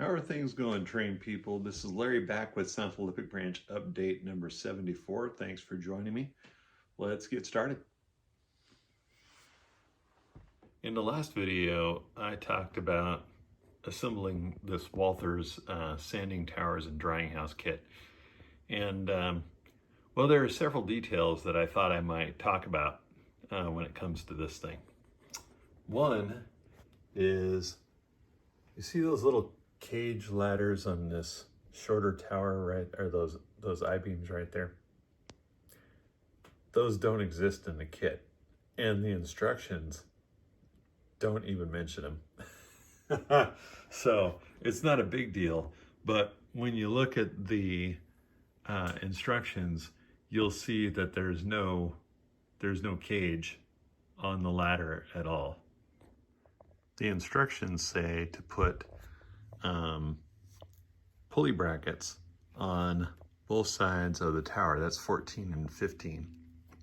How are things going, trained people? This is Larry back with South Olympic Branch update number 74. Thanks for joining me. Let's get started. In the last video, I talked about assembling this Walthers sanding towers and drying house kit. And well, there are several details that I thought I might talk about when it comes to this thing. One is, you see those little cage ladders on this shorter tower, right? Or those I-beams right there? Those don't exist in the kit, and the instructions don't even mention them. So it's not a big deal, but when you look at the instructions, you'll see that there's no cage on the ladder at all. The instructions say to put pulley brackets on both sides of the tower. That's 14 and 15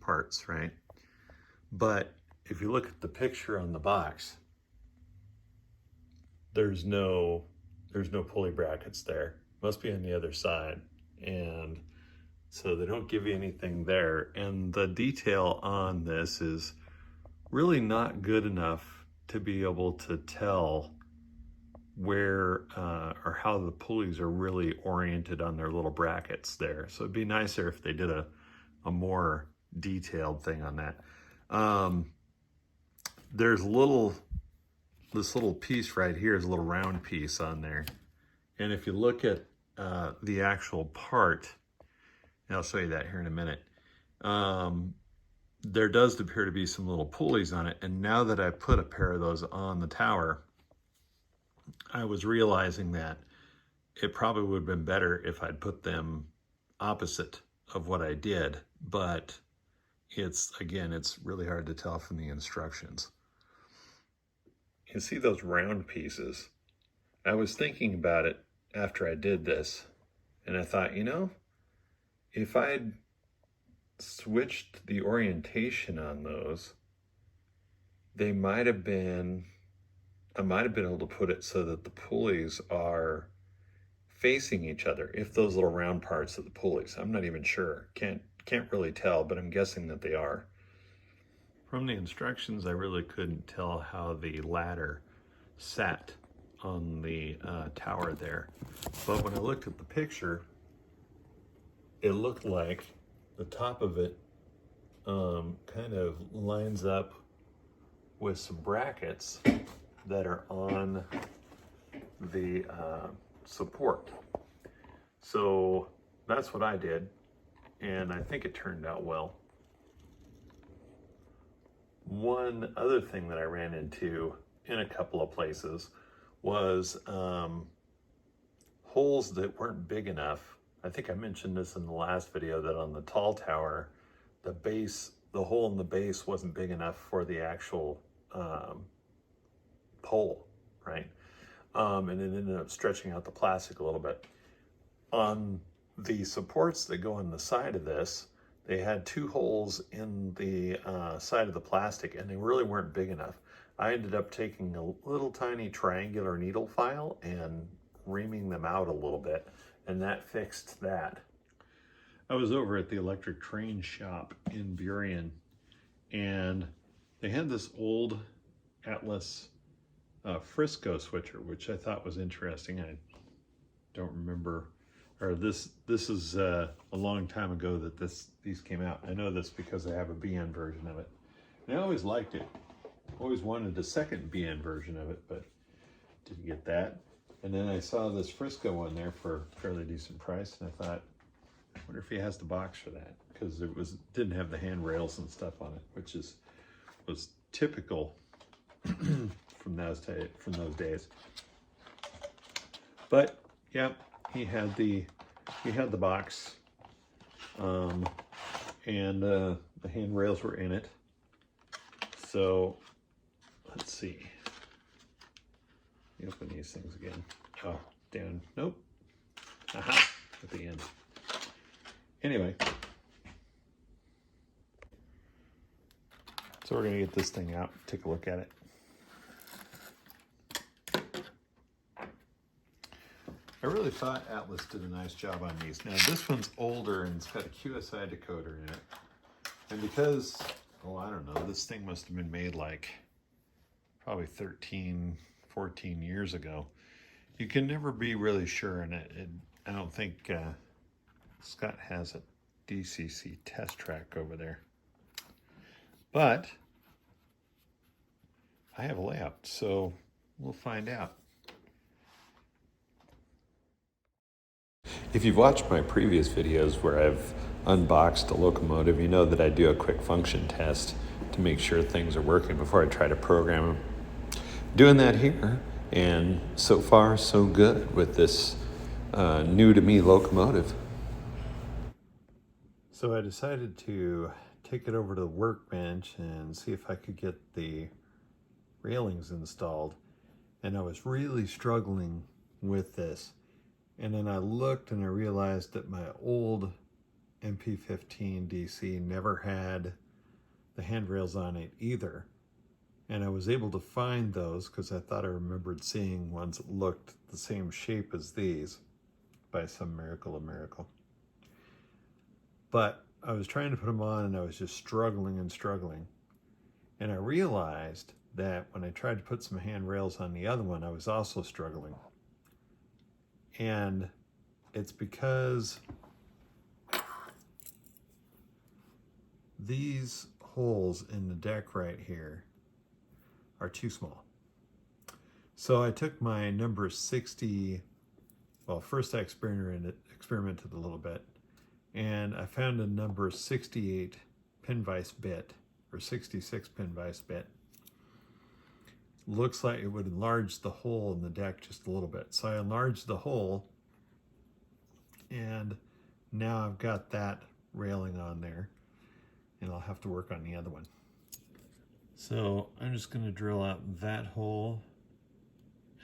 parts, right? But if you look at the picture on the box, there's no pulley brackets there. Must be on the other side. And so they don't give you anything there. And the detail on this is really not good enough to be able to tell where or how the pulleys are really oriented on their little brackets there. So it'd be nicer if they did a more detailed thing on that. There's this little piece right here is a little round piece on there. And if you look at the actual part, and I'll show you that here in a minute, there does appear to be some little pulleys on it. And now that I put a pair of those on the tower, I was realizing that it probably would have been better if I'd put them opposite of what I did, but it's really hard to tell from the instructions. You see those round pieces? I was thinking about it after I did this, and I thought, if I'd switched the orientation on those, I might have been able to put it so that the pulleys are facing each other, if those little round parts of the pulleys. I'm not even sure. Can't really tell, but I'm guessing that they are. From the instructions, I really couldn't tell how the ladder sat on the tower there. But when I looked at the picture, it looked like the top of it kind of lines up with some brackets that are on the support. So that's what I did, and I think it turned out well. One other thing that I ran into in a couple of places was holes that weren't big enough. I think I mentioned this in the last video, that on the tall tower, the hole in the base wasn't big enough for the actual pole, right? And it ended up stretching out the plastic a little bit. On the supports that go on the side of this, they had two holes in the side of the plastic, and they really weren't big enough. I ended up taking a little tiny triangular needle file and reaming them out a little bit, and that fixed that. I was over at the electric train shop in Burien, and they had this old Atlas Frisco switcher, which I thought was interesting. I don't remember, or this is a long time ago that these came out. I know this because I have a BN version of it. And I always liked it. Always wanted a second BN version of it, but didn't get that. And then I saw this Frisco one there for a fairly decent price, and I thought, I wonder if he has the box for that, because it didn't have the handrails and stuff on it, which was typical from those days. But yeah, he had the box, and the handrails were in it. So let's see. Let me open these things again. Oh, down. Nope. Aha, at the end. Anyway, so we're gonna get this thing out, take a look at it. I really thought Atlas did a nice job on these. Now this one's older and it's got a QSI decoder in it. And because, oh, I don't know, this thing must have been made like probably 13, 14 years ago. You can never be really sure, and I don't think Scott has a DCC test track over there. But I have a layout, so we'll find out. If you've watched my previous videos where I've unboxed a locomotive, you know that I do a quick function test to make sure things are working before I try to program them. Doing that here, and so far so good with this new to me locomotive. So I decided to take it over to the workbench and see if I could get the railings installed, and I was really struggling with this. And then I looked and I realized that my old MP15 DC never had the handrails on it either. And I was able to find those because I thought I remembered seeing ones that looked the same shape as these by some miracle of miracle. But I was trying to put them on and I was just struggling and struggling. And I realized that when I tried to put some handrails on the other one, I was also struggling. And it's because these holes in the deck right here are too small. So I took my number 60, well, first I experimented a little bit, and I found a number 68 pin vise bit, or 66 pin vise bit. Looks like it would enlarge the hole in the deck just a little bit. So I enlarged the hole, and now I've got that railing on there, and I'll have to work on the other one. So I'm just going to drill out that hole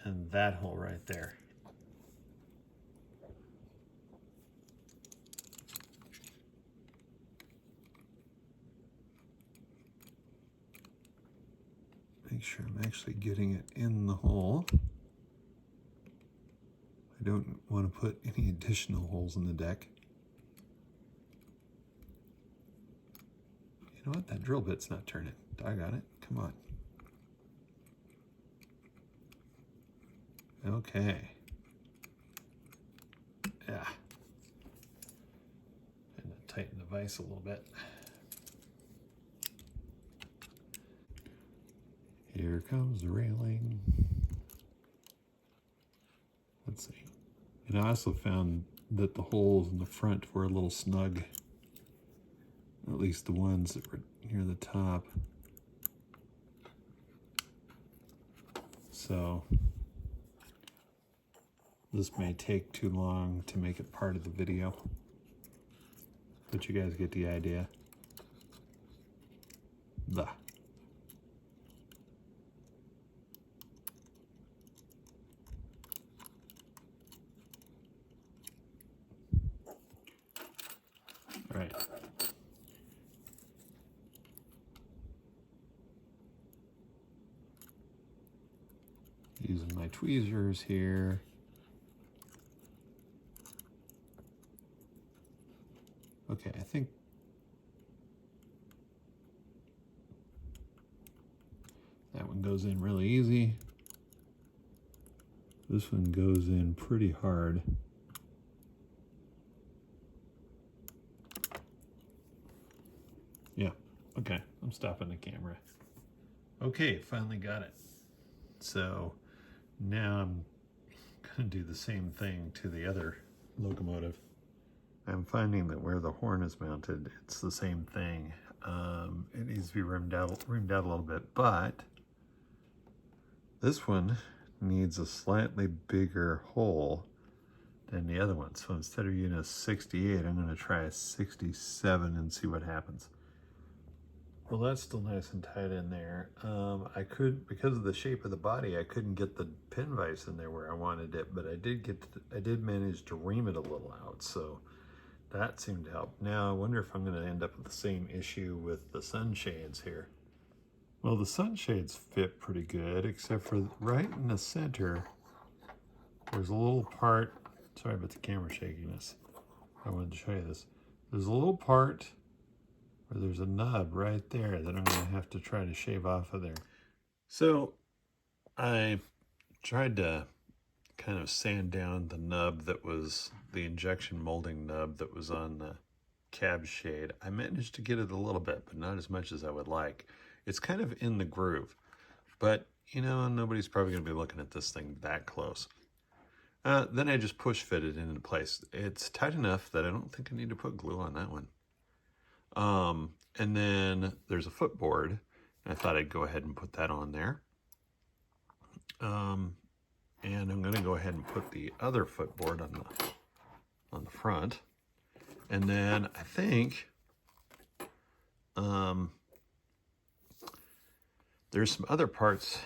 and that hole right there. Make sure I'm actually getting it in the hole. I don't want to put any additional holes in the deck. You know what? That drill bit's not turning. I got it. Come on. Okay. Yeah. And tighten the vise a little bit. Here comes the railing. Let's see. And I also found that the holes in the front were a little snug. At least the ones that were near the top. So this may take too long to make it part of the video, but you guys get the idea. Blah. All right. Using my tweezers here. Okay, I think that one goes in really easy. This one goes in pretty hard. Yeah, okay, I'm stopping the camera. Okay, finally got it. So now I'm gonna do the same thing to the other locomotive. I'm finding that where the horn is mounted, it's the same thing. It needs to be rimmed out a little bit, but this one needs a slightly bigger hole than the other one. So instead of using a 68, I'm gonna try a 67 and see what happens. Well, that's still nice and tight in there. Because of the shape of the body, I couldn't get the pin vise in there where I wanted it, but I did manage to ream it a little out, so that seemed to help. Now I wonder if I'm going to end up with the same issue with the sunshades here. Well, the sunshades fit pretty good, except for right in the center, there's a little part Sorry about the camera shakiness. I wanted to show you this. There's a little part where there's a nub right there that I'm going to have to try to shave off of there. So I tried to kind of sand down the nub that was the injection molding nub that was on the cab shade. I managed to get it a little bit, but not as much as I would like. It's kind of in the groove, but you know, nobody's probably going to be looking at this thing that close. Then I just push fit it into place. It's tight enough that I don't think I need to put glue on that one. And then there's a footboard, and I thought I'd go ahead and put that on there. And I'm going to go ahead and put the other footboard on the front. And then I think there's some other parts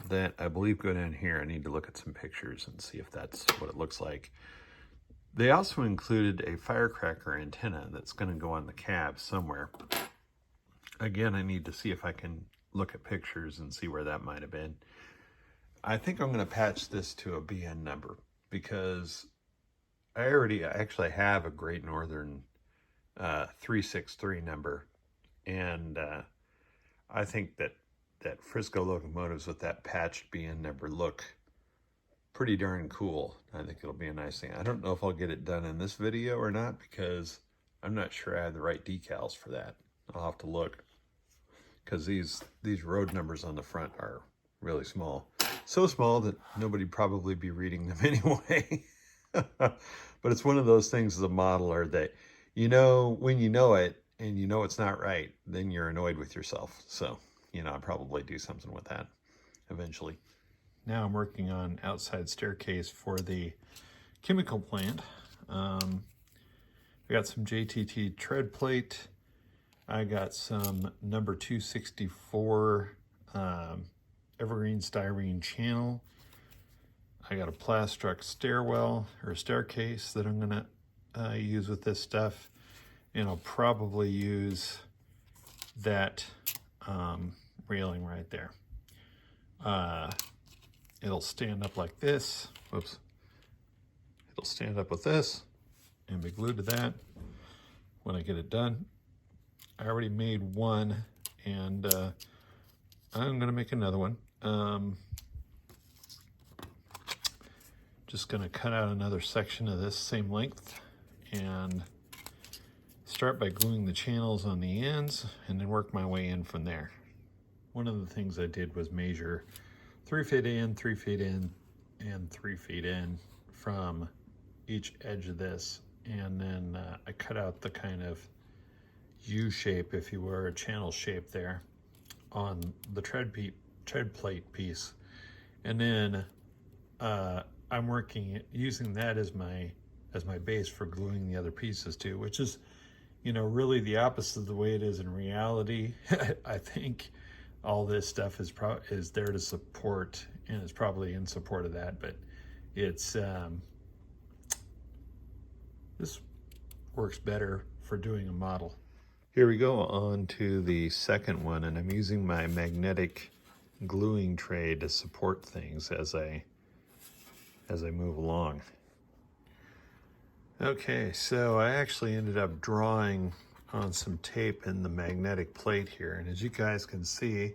that I believe go down here. I need to look at some pictures and see if that's what it looks like. They also included a firecracker antenna that's going to go on the cab somewhere. Again, I need to see if I can look at pictures and see where that might have been. I think I'm going to patch this to a BN number because I actually have a Great Northern 363 number, and I think that Frisco locomotives with that patched BN number look pretty darn cool. I think it'll be a nice thing. I don't know if I'll get it done in this video or not because I'm not sure I have the right decals for that. I'll have to look because these road numbers on the front are really small. So small that nobody'd probably be reading them anyway. But it's one of those things as a modeler that, you know, when you know it and you know it's not right, then you're annoyed with yourself. So, you know, I'll probably do something with that eventually. Now I'm working on outside staircase for the chemical plant. I got some JTT tread plate. I got some number 264 evergreen styrene channel. I got a Plastruct stairwell or staircase that I'm gonna use with this stuff, and I'll probably use that railing right there. It'll stand up like this. Whoops. It'll stand up with this and be glued to that when I get it done. I already made one, and I'm gonna make another one. Just gonna cut out another section of this same length and start by gluing the channels on the ends and then work my way in from there. One of the things I did was measure 3 feet in, 3 feet in, and 3 feet in from each edge of this. And then I cut out the kind of U shape, if you were, a channel shape there on the tread plate piece. And then I'm using that as my base for gluing the other pieces to, which is, you know, really the opposite of the way it is in reality. I think all this stuff is there to support, and it's probably in support of that, but it's this works better for doing a model. Here we go on to the second one, and I'm using my magnetic gluing tray to support things as I move along. Okay, so I actually ended up drawing on some tape in the magnetic plate here, and as you guys can see,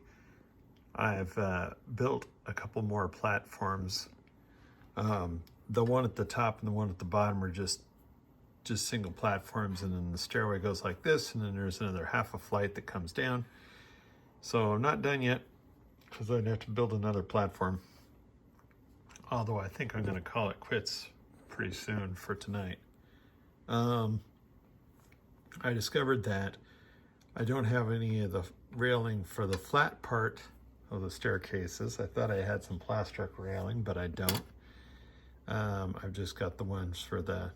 I've built a couple more platforms. The one at the top and the one at the bottom are just single platforms, and then the stairway goes like this, and then there's another half a flight that comes down. So I'm not done yet because I'd have to build another platform. Although I think I'm going to call it quits pretty soon for tonight. I discovered that I don't have any of the railing for the flat part of the staircases. I thought I had some Plastruct railing, but I don't. I've just got the ones for the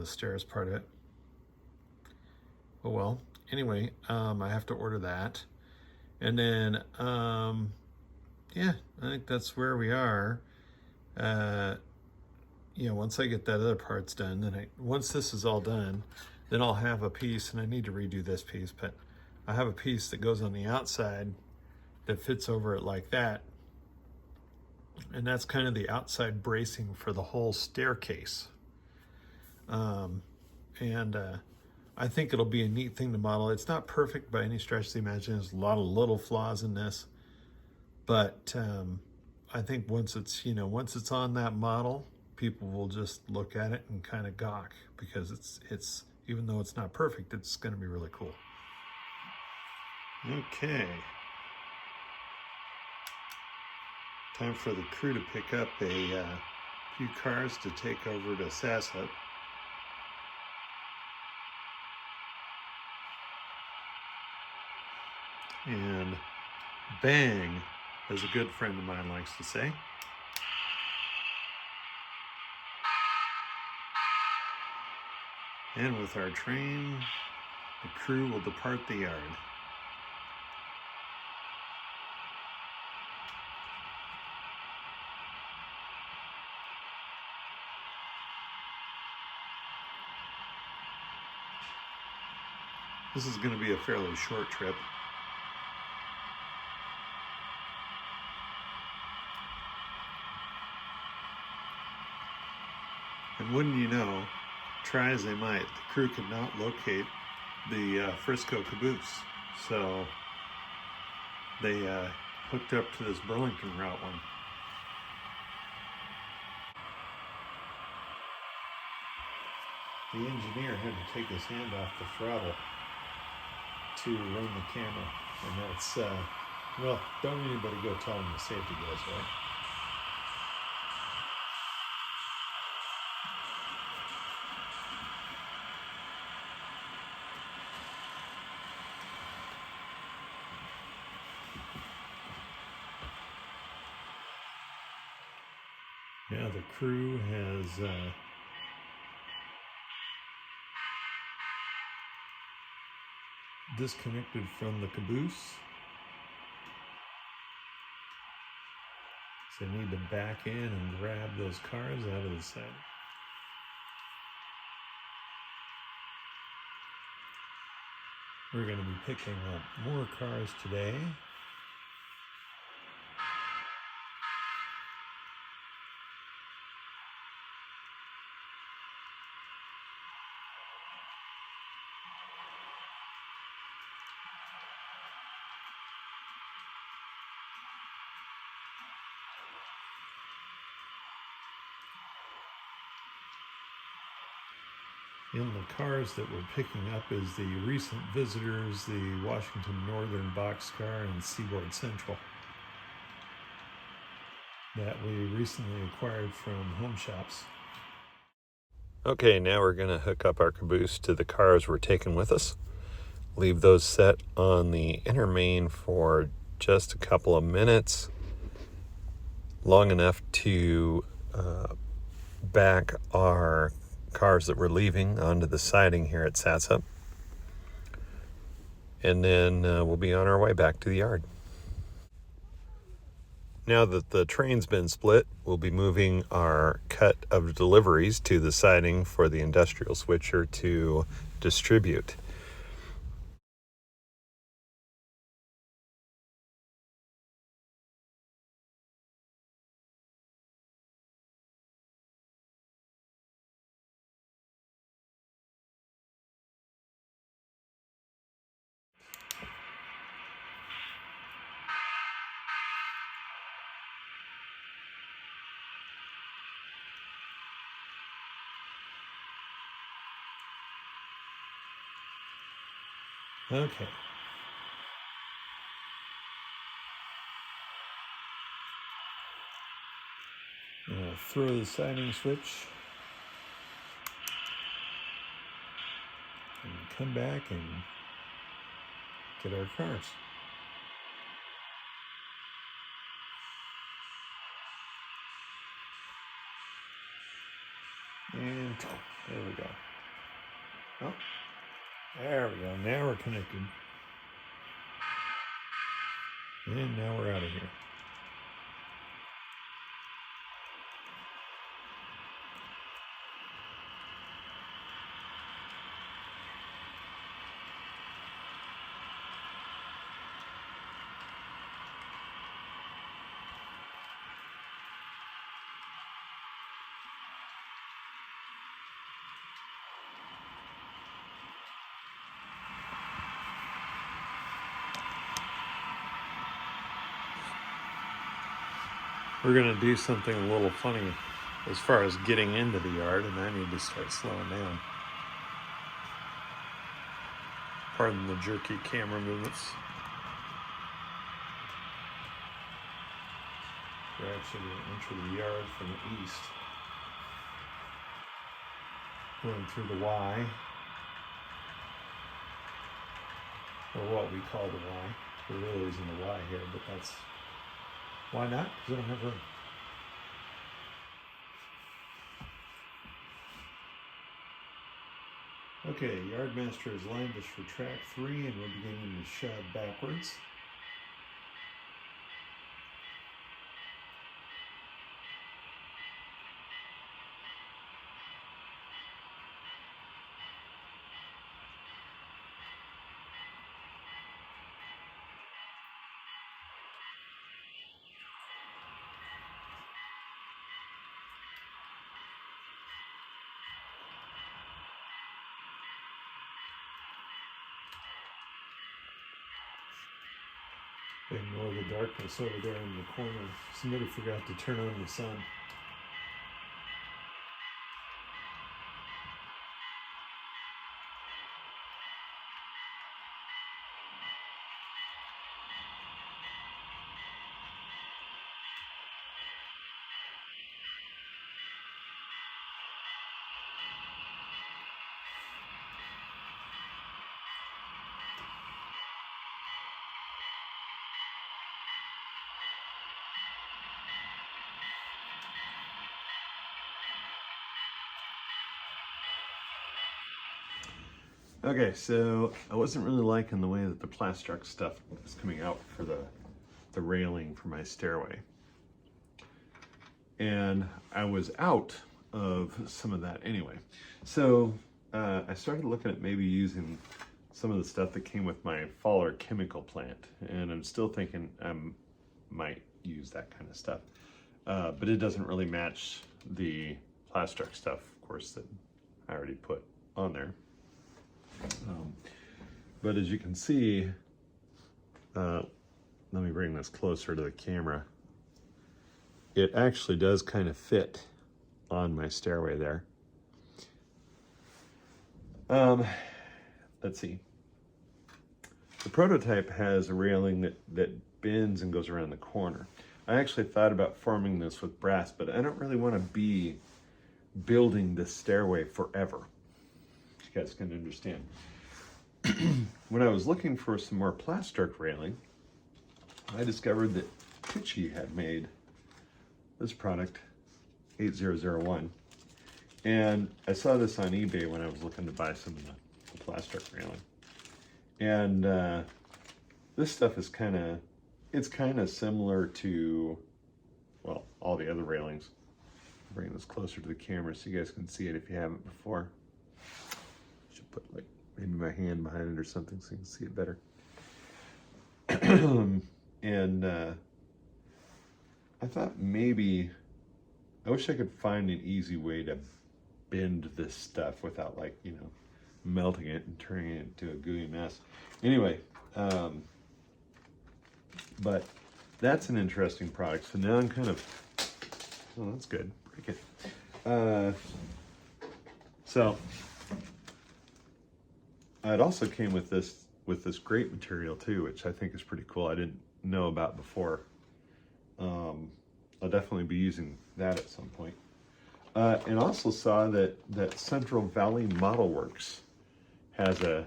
stairs part of it. Oh well. Anyway, I have to order that. And then, yeah, I think that's where we are. You know, once I get that other parts done, then once this is all done, then I'll have a piece, and I need to redo this piece, but I have a piece that goes on the outside that fits over it like that. and that's kind of the outside bracing for the whole staircase. And I think it'll be a neat thing to model. It's not perfect by any stretch of the imagination. There's a lot of little flaws in this, but I think once it's on that model, people will just look at it and kind of gawk, because it's even though it's not perfect, it's going to be really cool. Okay. Time for the crew to pick up a few cars to take over to Sassup. And bang, as a good friend of mine likes to say. And with our train, the crew will depart the yard. This is going to be a fairly short trip. And wouldn't you know, try as they might, the crew could not locate the Frisco caboose. So they hooked up to this Burlington route one. The engineer had to take his hand off the throttle to run the camera. And that's, well, don't anybody go telling the safety guys, right? Yeah, the crew has disconnected from the caboose. So they need to back in and grab those cars out of the side. We're going to be picking up more cars today. In the cars that we're picking up is the recent visitors, the Washington Northern Boxcar and Seaboard Central that we recently acquired from Home Shops. Okay, now we're going to hook up our caboose to the cars we're taking with us. Leave those set on the inner main for just a couple of minutes, long enough to back our cars that we're leaving onto the siding here at Sassup, and then we'll be on our way back to the yard. Now that the train's been split, we'll be moving our cut of deliveries to the siding for the industrial switcher to distribute. Okay. Throw the siding switch and come back and get our cars. And there we go. Oh, there we go. Now we're connected. And now we're out of here. We're gonna do something a little funny as far as getting into the yard, and I need to start slowing down. Pardon the jerky camera movements. We're actually going to enter the yard from the east. Going through the Y, or what we call the Y. There really isn't a Y here, but that's, why not? Because I don't have room. Okay, Yardmaster has lined us for track 3, and we're beginning to shove backwards. Ignore the darkness over there in the corner. Somebody forgot to turn on the sun. Okay, so I wasn't really liking the way that the Plastruct stuff was coming out for the railing for my stairway. And I was out of some of that anyway. So I started looking at maybe using some of the stuff that came with my Faller chemical plant. And I'm still thinking I might use that kind of stuff. But it doesn't really match the Plastruct stuff, of course, that I already put on there. But as you can see, let me bring this closer to the camera. It actually does kind of fit on my stairway there. Let's see. The prototype has a railing that bends and goes around the corner. I actually thought about forming this with brass, but I don't really want to be building this stairway forever. You guys can understand. When I was looking for some more Plastruct railing, I discovered that Pitchy had made this product, 8001. And I saw this on eBay when I was looking to buy some of the Plastruct railing. And this stuff is it's kind of similar to, well, all the other railings. I'll bring this closer to the camera so you guys can see it if you haven't before. Should put like maybe my hand behind it or something so you can see it better. And I thought maybe, I wish I could find an easy way to bend this stuff without, like, you know, melting it and turning it into a gooey mess. Anyway, but that's an interesting product. So now I'm kind of, oh, that's good. Break it. So it also came with this grate material too, which I think is pretty cool. I didn't know about before. I'll definitely be using that at some point. And also saw that Central Valley Model Works has a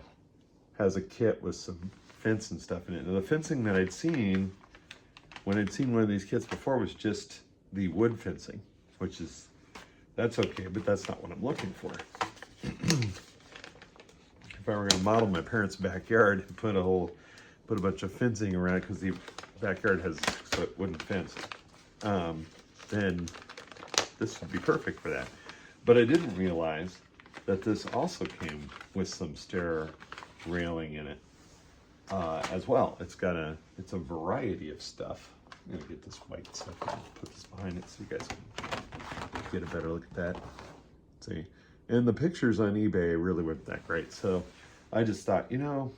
kit with some fence and stuff in it. Now, the fencing that I'd seen when I'd seen one of these kits before was just the wood fencing, which is, that's okay, but that's not what I'm looking for. If I were going to model my parents' backyard and put a bunch of fencing around it, because the backyard has a wooden fence, then this would be perfect for that. But I didn't realize that this also came with some stair railing in it as well. It's a variety of stuff. I'm gonna get this white stuff and put this behind it so you guys can get a better look at that. See, and the pictures on eBay really weren't that great, so I just thought, you know,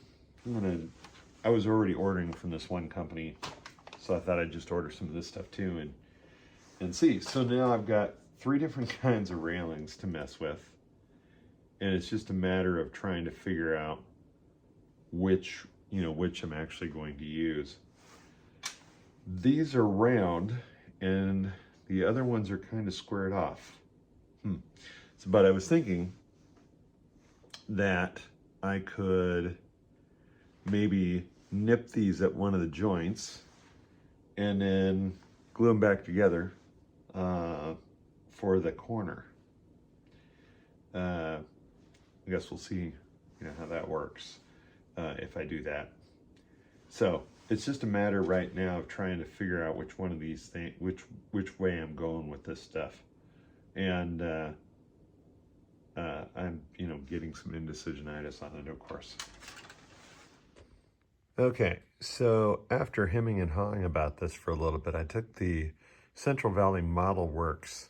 I was already ordering from this one company, so I thought I'd just order some of this stuff too. And and see. So now I've got 3 different kinds of railings to mess with, and it's just a matter of trying to figure out which I'm actually going to use. These are round and the other ones are kind of squared off. So, but I was thinking that I could maybe nip these at one of the joints and then glue them back together for the corner. I guess we'll see, how that works if I do that. So it's just a matter right now of trying to figure out which one of these things, which way I'm going with this stuff, and I'm getting some indecisionitis on it, of course. Okay, so after hemming and hawing about this for a little bit, I took the Central Valley Model Works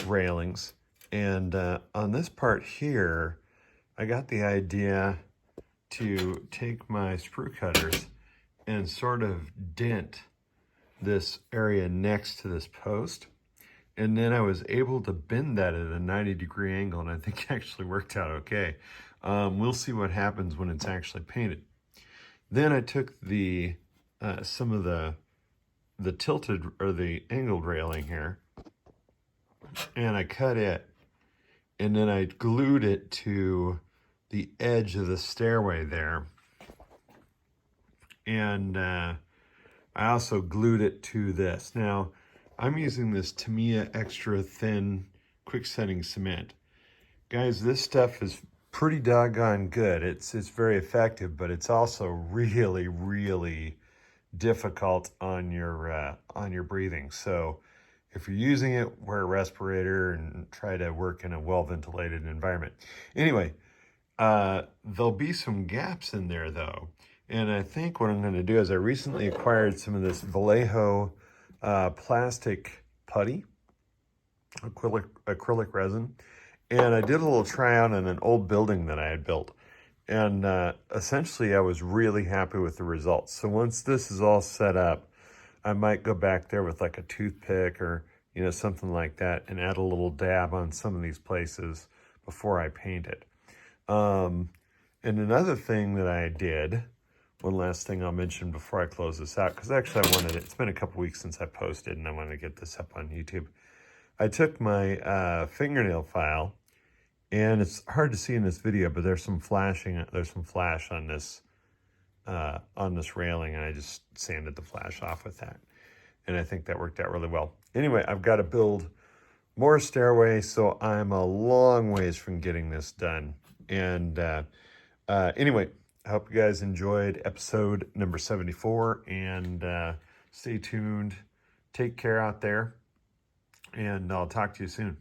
railings, and on this part here, I got the idea to take my sprue cutters and sort of dent this area next to this post. And then I was able to bend that at a 90-degree angle, and I think it actually worked out okay. We'll see what happens when it's actually painted. Then I took the some of the tilted or the angled railing here, and I cut it, and then I glued it to the edge of the stairway there. And I also glued it to this. Now, I'm using this Tamiya extra thin quick setting cement. Guys, this stuff is pretty doggone good. It's very effective, but it's also really, really difficult on your breathing. So if you're using it, wear a respirator and try to work in a well-ventilated environment. Anyway, there'll be some gaps in there though. And I think what I'm going to do is I recently acquired some of this Vallejo plastic putty, acrylic resin. And I did a little try out on an old building that I had built. And essentially I was really happy with the results. So once this is all set up, I might go back there with like a toothpick or, something like that and add a little dab on some of these places before I paint it. And another thing that I did, one last thing I'll mention before I close this out, because actually it's been a couple weeks since I posted and I wanted to get this up on YouTube. I took my fingernail file, and it's hard to see in this video, but there's some flash on this railing, and I just sanded the flash off with that. And I think that worked out really well. Anyway, I've got to build more stairway, so I'm a long ways from getting this done. And anyway, I hope you guys enjoyed episode number 74, and stay tuned. Take care out there, and I'll talk to you soon.